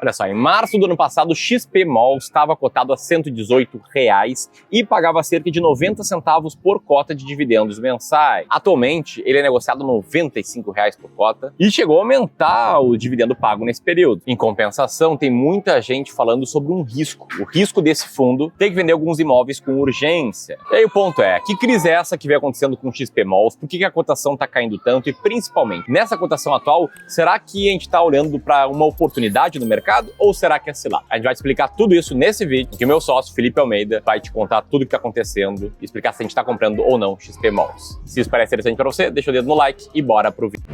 Olha só, em março do ano passado, o XP Mall estava cotado a R$ 118 e pagava cerca de 90 centavos por cota de dividendos mensais. Atualmente, ele é negociado R$ 95 por cota e chegou a aumentar o dividendo pago nesse período. Em compensação, tem muita gente falando sobre um risco. O risco desse fundo ter que vender alguns imóveis com urgência. E aí o ponto é, que crise é essa que vem acontecendo com o XP Malls? Por que a cotação está caindo tanto? E principalmente, nessa cotação atual, será que a gente está olhando para uma oportunidade no mercado ou será que é cilada? A gente vai explicar tudo isso nesse vídeo, que o meu sócio, Felipe Almeida, vai te contar tudo o que está acontecendo e explicar se a gente está comprando ou não XP Malls. Se isso parece interessante para você, deixa o dedo no like e bora pro vídeo.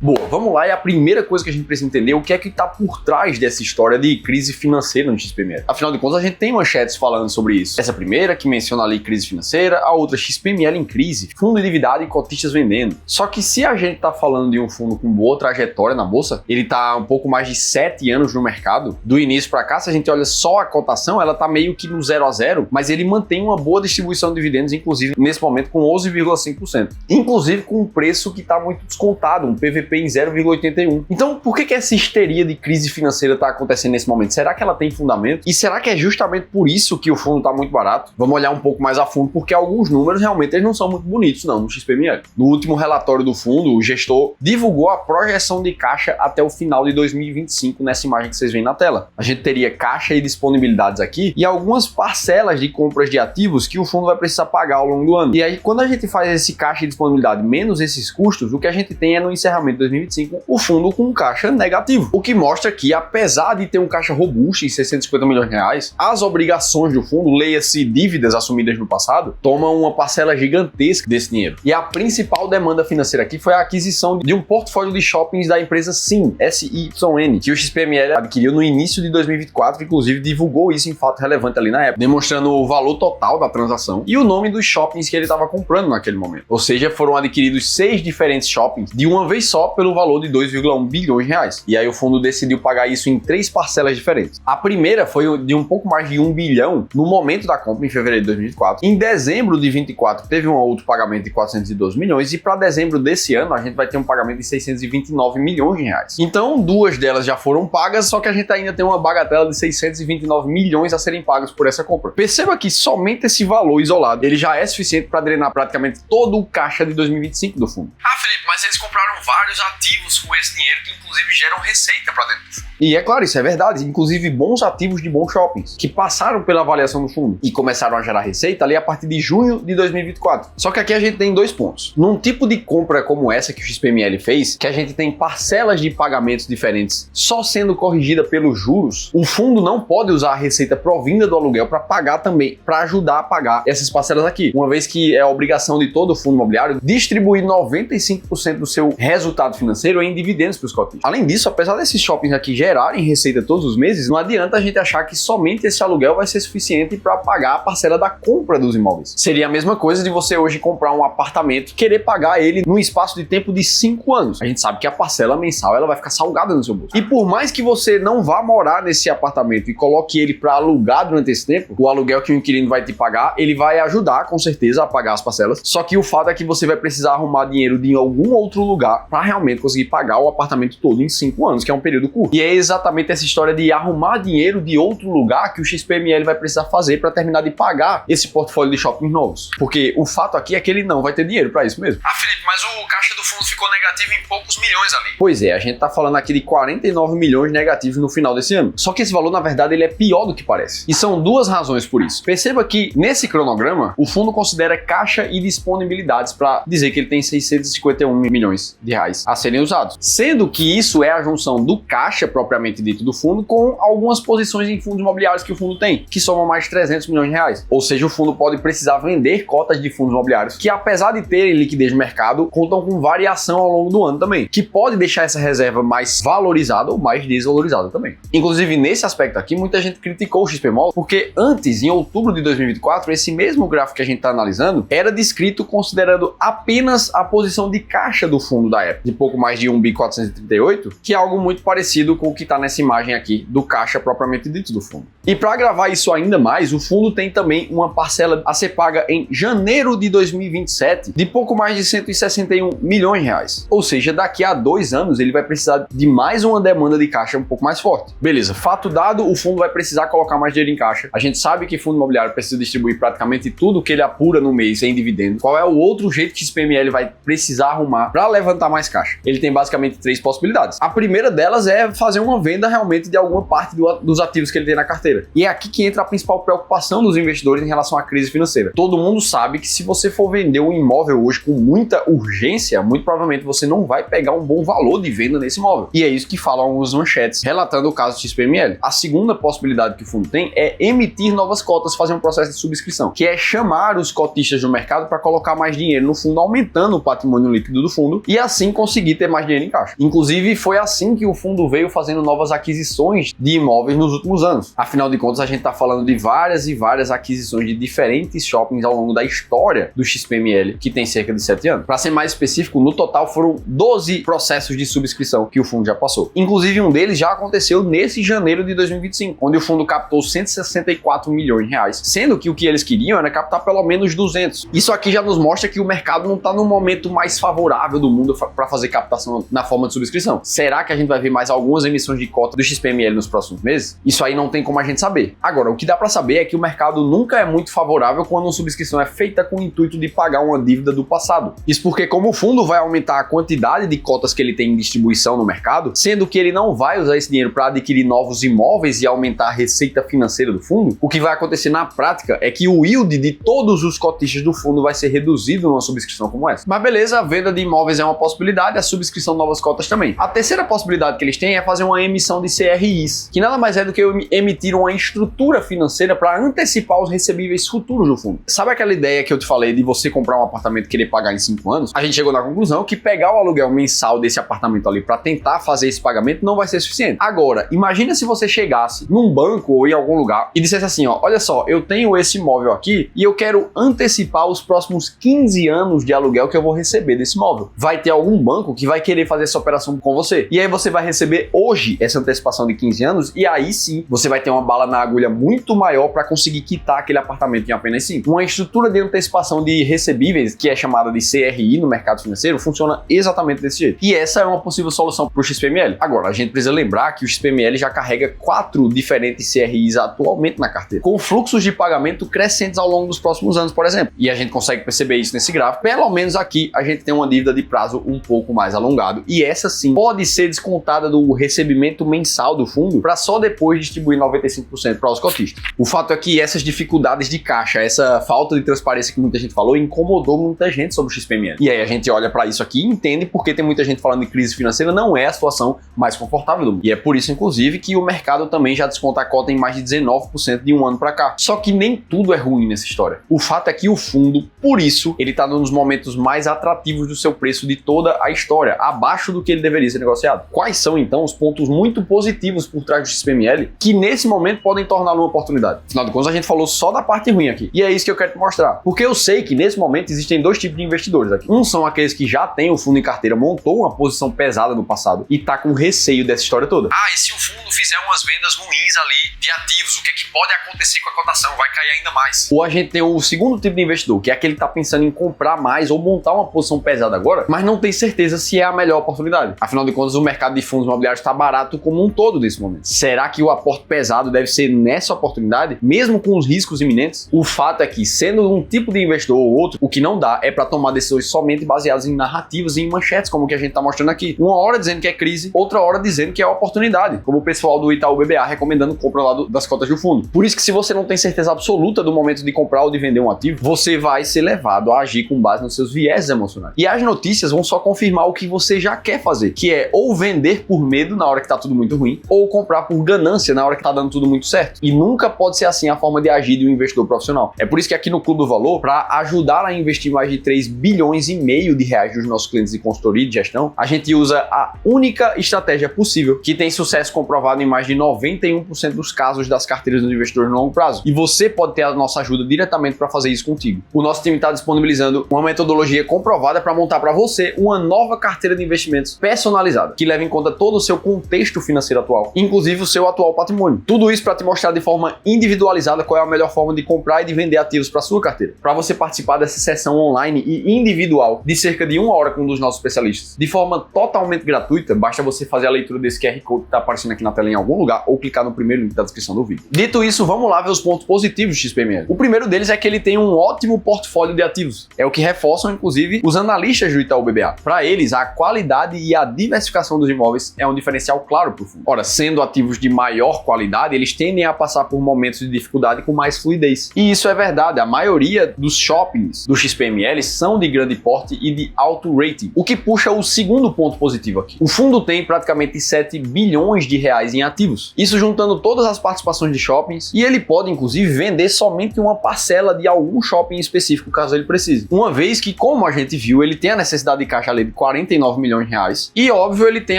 Boa, vamos lá, e a primeira coisa que a gente precisa entender é o que é que está por trás dessa história de crise financeira no XPML. Afinal de contas, a gente tem manchetes falando sobre isso. Essa primeira, que menciona ali crise financeira, a outra, XPML em crise, fundo endividado e cotistas vendendo. Só que se a gente está falando de um fundo com boa trajetória na bolsa, ele está um pouco mais de 7 anos no mercado, do início para cá, se a gente olha só a cotação, ela está meio que no 0 a 0, mas ele mantém uma boa distribuição de dividendos, inclusive nesse momento com 11,5%. Inclusive com um preço que está muito descontado, um PVP em 0,81. Então, por que essa histeria de crise financeira está acontecendo nesse momento? Será que ela tem fundamento? E será que é justamente por isso que o fundo está muito barato? Vamos olhar um pouco mais a fundo, porque alguns números realmente eles não são muito bonitos não, no XPML. No último relatório do fundo, o gestor divulgou a projeção de caixa até o final de 2025, nessa imagem que vocês veem na tela. A gente teria caixa e disponibilidades aqui e algumas parcelas de compras de ativos que o fundo vai precisar pagar ao longo do ano. E aí, quando a gente faz esse caixa e disponibilidade menos esses custos, o que a gente tem é no encerramento de 2025 o fundo com um caixa negativo, o que mostra que apesar de ter um caixa robusto em 650 milhões de reais, as obrigações do fundo, leia-se dívidas assumidas no passado, tomam uma parcela gigantesca desse dinheiro. E a principal demanda financeira aqui foi a aquisição de um portfólio de shoppings da empresa SYN, SYN, que o XPML adquiriu no início de 2024, inclusive divulgou isso em fato relevante ali na época, demonstrando o valor total da transação e o nome dos shoppings que ele estava comprando naquele momento. Ou seja, foram adquiridos 6 diferentes shoppings de uma vez só pelo valor de 2,1 bilhões de reais. E aí o fundo decidiu pagar isso em 3 parcelas diferentes. A primeira foi de um pouco mais de 1 bilhão no momento da compra, em fevereiro de 2024. Em dezembro de 2024 teve um outro pagamento de 412 milhões e para dezembro desse ano a gente vai ter um pagamento de 629 milhões de reais. Então 2 delas já foram pagas, só que a gente ainda tem uma bagatela de 629 milhões a serem pagos por essa compra. Perceba que somente esse valor isolado, ele já é suficiente para drenar praticamente todo o caixa de 2025 do fundo. Felipe, mas eles compraram vários ativos com esse dinheiro que inclusive geram receita para dentro do fundo. E é claro, isso é verdade, inclusive bons ativos de bons shoppings, que passaram pela avaliação do fundo e começaram a gerar receita ali a partir de junho de 2024. Só que aqui a gente tem 2 pontos. Num tipo de compra como essa que o XPML fez, que a gente tem parcelas de pagamentos diferentes só sendo corrigida pelos juros, o fundo não pode usar a receita provinda do aluguel para pagar também, para ajudar a pagar essas parcelas aqui, uma vez que é a obrigação de todo o fundo imobiliário distribuir 95% do seu resultado financeiro em dividendos para os cotistas. Além disso, apesar desses shoppings aqui gerarem receita todos os meses, não adianta a gente achar que somente esse aluguel vai ser suficiente para pagar a parcela da compra dos imóveis. Seria a mesma coisa de você hoje comprar um apartamento e querer pagar ele num espaço de tempo de 5 anos. A gente sabe que a parcela mensal ela vai ficar salgada no seu bolso. E por mais que você não vá morar nesse apartamento e coloque ele para alugar durante esse tempo, o aluguel que o inquilino vai te pagar, ele vai ajudar com certeza a pagar as parcelas. Só que o fato é que você vai precisar arrumar dinheiro de algum outro lugar para realmente conseguir pagar o apartamento todo em 5 anos, que é um período curto. E é exatamente essa história de arrumar dinheiro de outro lugar que o XPML vai precisar fazer para terminar de pagar esse portfólio de shoppings novos. Porque o fato aqui é que ele não vai ter dinheiro para isso mesmo. Felipe, mas o caixa do fundo ficou negativo em poucos milhões ali. Pois é, a gente tá falando aqui de 49 milhões negativos no final desse ano. Só que esse valor, na verdade, ele é pior do que parece. E são 2 razões por isso. Perceba que nesse cronograma, o fundo considera caixa e disponibilidades para dizer que ele tem 651 milhões de reais a serem usados. Sendo que isso é a junção do caixa propriamente dito do fundo com algumas posições em fundos imobiliários que o fundo tem, que somam mais de 300 milhões de reais. Ou seja, o fundo pode precisar vender cotas de fundos imobiliários que, apesar de terem liquidez no mercado, contam com variação ao longo do ano também, que pode deixar essa reserva mais valorizada ou mais desvalorizada também. Inclusive, nesse aspecto aqui, muita gente criticou o XPMOL, porque antes, em outubro de 2024, esse mesmo gráfico que a gente está analisando era descrito considerando apenas a posição de caixa do fundo da época, de pouco mais de 1.438 bi, que é algo muito parecido com o que está nessa imagem aqui do caixa propriamente dito do fundo. E para agravar isso ainda mais, o fundo tem também uma parcela a ser paga em janeiro de 2027 de pouco mais de 161 milhões de reais. Ou seja, daqui a 2 anos ele vai precisar de mais uma demanda de caixa um pouco mais forte. Beleza, fato dado, o fundo vai precisar colocar mais dinheiro em caixa. A gente sabe que fundo imobiliário precisa distribuir praticamente tudo que ele apura no mês em dividendo. Qual é o outro jeito que o XPML vai precisar arrumar para levantar mais caixa? Ele tem basicamente 3 possibilidades. A primeira delas é fazer uma venda realmente de alguma parte dos ativos que ele tem na carteira. E é aqui que entra a principal preocupação dos investidores em relação à crise financeira. Todo mundo sabe que se você for vender um imóvel hoje com muita urgência, muito provavelmente você não vai pegar um bom valor de venda nesse imóvel. E é isso que falam algumas manchetes relatando o caso do XPML. A segunda possibilidade que o fundo tem é emitir novas cotas, fazer um processo de subscrição, que é chamar os cotistas do mercado para colocar mais dinheiro no fundo, aumentando o patrimônio líquido do fundo e assim conseguir ter mais dinheiro em caixa. Inclusive, foi assim que o fundo veio fazendo novas aquisições de imóveis nos últimos anos. Afinal de contas, a gente está falando de várias e várias aquisições de diferentes shoppings ao longo da história do XPML, que tem cerca de 7 anos. Para ser mais específico, no total foram 12 processos de subscrição que o fundo já passou. Inclusive, um deles já aconteceu nesse janeiro de 2025, onde o fundo captou 164 milhões de reais, sendo que o que eles queriam era captar pelo menos 200. Isso aqui já nos mostra que o mercado não está no momento mais favorável do mundo para fazer captação na forma de subscrição. Será que a gente vai ver mais algumas emissões de cota do XPML nos próximos meses? Isso aí não tem como a gente saber. Agora, o que dá para saber é que o mercado nunca é muito favorável quando uma subscrição é feita com o intuito de pagar uma dívida do passado. Isso porque, como o fundo vai aumentar a quantidade de cotas que ele tem em distribuição no mercado, sendo que ele não vai usar esse dinheiro para adquirir novos imóveis e aumentar a receita financeira do fundo, o que vai acontecer na prática é que o yield de todos os cotistas do fundo vai ser reduzido numa subscrição como essa. Mas beleza, a venda de imóveis é uma possibilidade, a subscrição de novas cotas também. A terceira possibilidade que eles têm é fazer uma emissão de CRIs, que nada mais é do que emitir uma estrutura financeira para antecipar os recebíveis futuros do fundo. Sabe aquela ideia que eu te falei de você comprar um apartamento e querer pagar em 5 anos? A gente chegou na conclusão que pegar o aluguel mensal desse apartamento ali para tentar fazer esse pagamento não vai ser suficiente. Agora, imagina se você chegasse num banco ou em algum lugar e dissesse assim, ó, olha só, eu tenho esse imóvel aqui e eu quero antecipar os próximos 15 anos de aluguel que eu vou receber desse imóvel. Vai ter algum banco que vai querer fazer essa operação com você. E aí você vai receber hoje essa antecipação de 15 anos e aí sim você vai ter uma bala na agulha muito maior para conseguir quitar aquele apartamento em apenas 5. Uma estrutura de antecipação de recebíveis, que é chamada de CRI no mercado financeiro, funciona exatamente desse jeito. E essa é uma possível solução para o XPML. Agora, a gente precisa lembrar que o XPML já carrega 4 diferentes CRIs atualmente na carteira, com fluxos de pagamento crescentes ao longo dos próximos anos, por exemplo. E a gente consegue perceber isso nesse gráfico. Pelo menos aqui a gente tem uma dívida de prazo um pouco mais alongado. E essa sim pode ser descontada do recebimento mensal do fundo para só depois distribuir 95% para os cotistas. O fato é que essas dificuldades de caixa, essa falta de transparência que muita gente falou, incomodou muita gente sobre o XPML. E aí a gente olha para isso aqui e entende porque tem muita gente falando de crise financeira, não é a situação mais confortável do mundo. E é por isso, inclusive, que o mercado também já desconta a cota em mais de 19% de um ano para cá. Só que nem tudo é ruim nessa história. O fato é que o fundo, por isso, ele está nos momentos mais atrativos do seu preço de toda a história, abaixo do que ele deveria ser negociado. Quais são, então, os pontos muito positivos por trás do XPML que, nesse momento, podem torná-lo uma oportunidade? Afinal de contas, a gente falou só da parte ruim aqui. E é isso que eu quero te mostrar. Porque eu sei que, nesse momento, existem 2 tipos de investidores aqui. Um são aqueles que já têm o fundo em carteira, montou uma posição pesada no passado e tá com receio dessa história toda. Ah, e se o fundo fizer umas vendas ruins ali de ativos, o que é que pode acontecer com a cotação? Vai cair ainda mais. Ou a gente tem o segundo tipo de investidor, que é aquele que tá pensando em comprar mais ou montar uma posição pesada agora, mas não tem certeza se é a melhor oportunidade. Afinal de contas, o mercado de fundos imobiliários está barato como um todo nesse momento. Será que o aporte pesado deve ser nessa oportunidade, mesmo com os riscos iminentes? O fato é que, sendo um tipo de investidor ou outro, o que não dá é para tomar decisões somente baseadas em narrativas e em manchetes, como o que a gente tá mostrando aqui. Uma hora dizendo que é crise, outra hora dizendo que é oportunidade, como o pessoal do Itaú BBA recomendando compra lá das cotas do fundo. Por isso que se você não tem certeza absoluta do momento de comprar ou de vender um ativo, você vai ser levado a agir com base nos seus viés emocionais. E as notícias vão só confirmar o que você já quer fazer, que é ou vender por medo na hora que tá tudo muito ruim, ou comprar por ganância na hora que tá dando tudo muito certo. E nunca pode ser assim a forma de agir de um investidor profissional. É por isso que aqui no Clube do Valor, para ajudar a investir mais de 3,5 bilhões de reais dos nossos clientes de consultoria e de gestão, a gente usa a única estratégia possível que tem sucesso comprovado em mais de 91% dos casos das carteiras dos investidores no longo prazo. E você pode ter a nossa ajuda diretamente para fazer isso contigo. O nosso time está disponibilizando uma metodologia comprovada para montar para você uma nova carteira de investimentos personalizada, que leva em conta todo o seu contexto financeiro atual, inclusive o seu atual patrimônio. Tudo isso isso para te mostrar de forma individualizada qual é a melhor forma de comprar e de vender ativos para sua carteira. Para você participar dessa sessão online e individual de cerca de 1 hora com um dos nossos especialistas, de forma totalmente gratuita, basta você fazer a leitura desse QR Code que está aparecendo aqui na tela em algum lugar ou clicar no primeiro link da descrição do vídeo. Dito isso, vamos lá ver os pontos positivos do XPML. O primeiro deles é que ele tem um ótimo portfólio de ativos. É o que reforçam, inclusive, os analistas do Itaú BBA. Para eles, a qualidade e a diversificação dos imóveis é um diferencial claro para o fundo. Ora, sendo ativos de maior qualidade, eles tendem a passar por momentos de dificuldade com mais fluidez. E isso é verdade, a maioria dos shoppings do XPML são de grande porte e de alto rating, o que puxa o segundo ponto positivo aqui. O fundo tem praticamente 7 bilhões de reais em ativos, isso juntando todas as participações de shoppings, e ele pode inclusive vender somente uma parcela de algum shopping específico caso ele precise. Uma vez que, como a gente viu, ele tem a necessidade de caixa ali de 49 milhões de reais e óbvio ele tem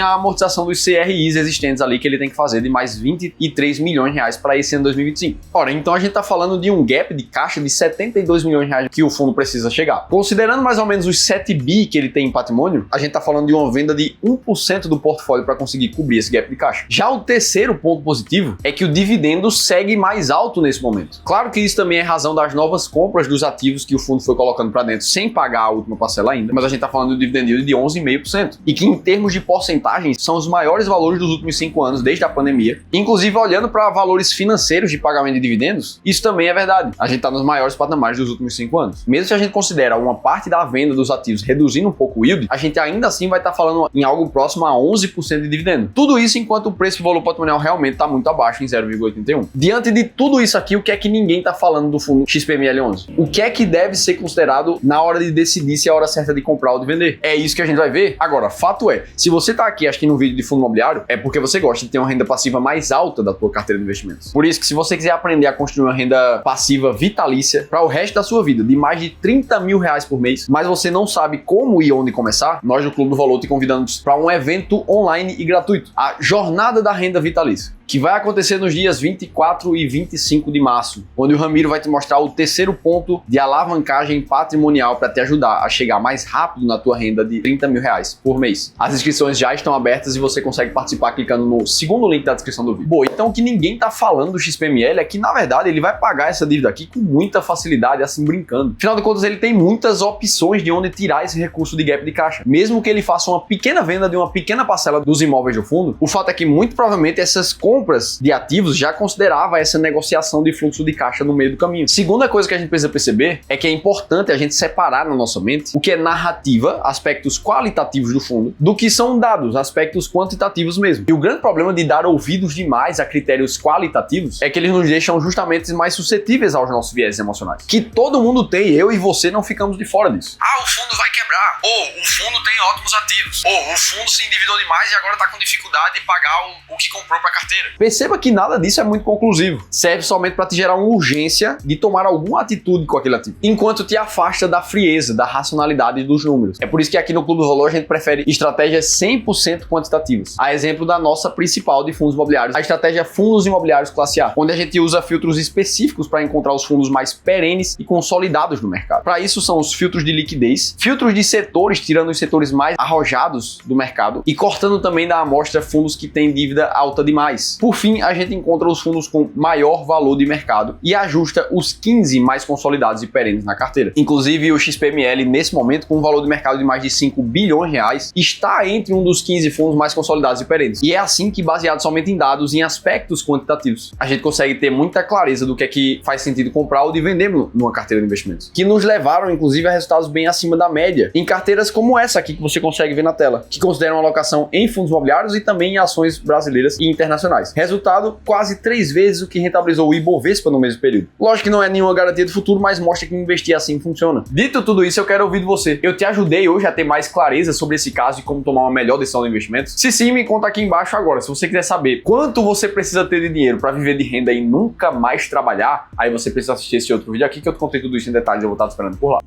a amortização dos CRIs existentes ali que ele tem que fazer de mais 23 milhões de reais para esse ano 2025. Ora, então a gente está falando de um gap de caixa de 72 milhões de reais que o fundo precisa chegar. Considerando mais ou menos os 7 bi que ele tem em patrimônio, a gente está falando de uma venda de 1% do portfólio para conseguir cobrir esse gap de caixa. Já o terceiro ponto positivo é que o dividendo segue mais alto nesse momento. Claro que isso também é razão das novas compras dos ativos que o fundo foi colocando para dentro sem pagar a última parcela ainda, mas a gente está falando do dividend yield de 11,5% e que em termos de porcentagens são os maiores valores dos últimos 5 anos desde a pandemia. Inclusive olhando para valores financeiros de pagamento de dividendos, isso também é verdade. A gente está nos maiores patamares dos últimos 5 anos. Mesmo se a gente considera uma parte da venda dos ativos reduzindo um pouco o yield, a gente ainda assim vai estar falando em algo próximo a 11% de dividendo. Tudo isso enquanto o preço e valor patrimonial realmente está muito abaixo em 0,81. Diante de tudo isso aqui, o que é que ninguém está falando do fundo XPML11? O que é que deve ser considerado na hora de decidir se é a hora certa de comprar ou de vender? É isso que a gente vai ver. Agora, fato é, se você está aqui, acho que no vídeo de fundo imobiliário, é porque você gosta de ter uma renda passiva mais alta da tua carteira de investimentos. Por isso que se você quiser aprender a construir uma renda passiva vitalícia para o resto da sua vida, de mais de 30 mil reais por mês, mas você não sabe como e onde começar, nós do Clube do Valor te convidamos para um evento online e gratuito, a Jornada da Renda Vitalícia, que vai acontecer nos dias 24 e 25 de março, onde o Ramiro vai te mostrar o terceiro ponto de alavancagem patrimonial para te ajudar a chegar mais rápido na tua renda de 30 mil reais por mês. As inscrições já estão abertas e você consegue participar clicando no segundo link da descrição do vídeo. Bom, então o que ninguém tá falando do XPML é que, na verdade, ele vai pagar essa dívida aqui com muita facilidade, assim, brincando. Afinal de contas, ele tem muitas opções de onde tirar esse recurso de gap de caixa. Mesmo que ele faça uma pequena venda de uma pequena parcela dos imóveis do fundo, o fato é que, muito provavelmente, essas compras de ativos já considerava essa negociação de fluxo de caixa no meio do caminho. Segunda coisa que a gente precisa perceber é que é importante a gente separar na nossa mente o que é narrativa, aspectos qualitativos do fundo, do que são dados, aspectos quantitativos mesmo. E o grande problema de dar ouvidos demais a critérios qualitativos é que eles nos deixam justamente mais suscetíveis aos nossos viés emocionais. Que todo mundo tem, eu e você não ficamos de fora disso. Ah, o fundo vai quebrar. Ou o fundo tem ótimos ativos. Ou o fundo se endividou demais e agora está com dificuldade de pagar o que comprou para a carteira. Perceba que nada disso é muito conclusivo. Serve somente para te gerar uma urgência de tomar alguma atitude com aquele ativo, enquanto te afasta da frieza, da racionalidade dos números. É por isso que aqui no Clube do Valor a gente prefere estratégias 100% quantitativas. A exemplo da nossa principal de fundos imobiliários, a estratégia Fundos Imobiliários Classe A, onde a gente usa filtros específicos para encontrar os fundos mais perenes e consolidados no mercado. Para isso são os filtros de liquidez, filtros de setores, tirando os setores mais arrojados do mercado e cortando também da amostra fundos que têm dívida alta demais. Por fim, a gente encontra os fundos com maior valor de mercado e ajusta os 15 mais consolidados e perenes na carteira. Inclusive, o XPML, nesse momento, com um valor de mercado de mais de 5 bilhões de reais, está entre um dos 15 fundos mais consolidados e perenes. E é assim que, baseado somente em dados, em aspectos quantitativos, a gente consegue ter muita clareza do que é que faz sentido comprar ou de vender numa carteira de investimentos, que nos levaram, inclusive, a resultados bem acima da média, em carteiras como essa aqui que você consegue ver na tela, que consideram alocação em fundos imobiliários e também em ações brasileiras e internacionais. Resultado, quase 3 vezes o que rentabilizou o Ibovespa no mesmo período. Lógico que não é nenhuma garantia do futuro, mas mostra que investir assim funciona. Dito tudo isso, eu quero ouvir de você. Eu te ajudei hoje a ter mais clareza sobre esse caso e como tomar uma melhor decisão de investimento? Se sim, me conta aqui embaixo agora. Se você quiser saber quanto você precisa ter de dinheiro para viver de renda e nunca mais trabalhar, aí você precisa assistir esse outro vídeo aqui que eu te contei tudo isso em detalhes. Eu vou estar te esperando por lá.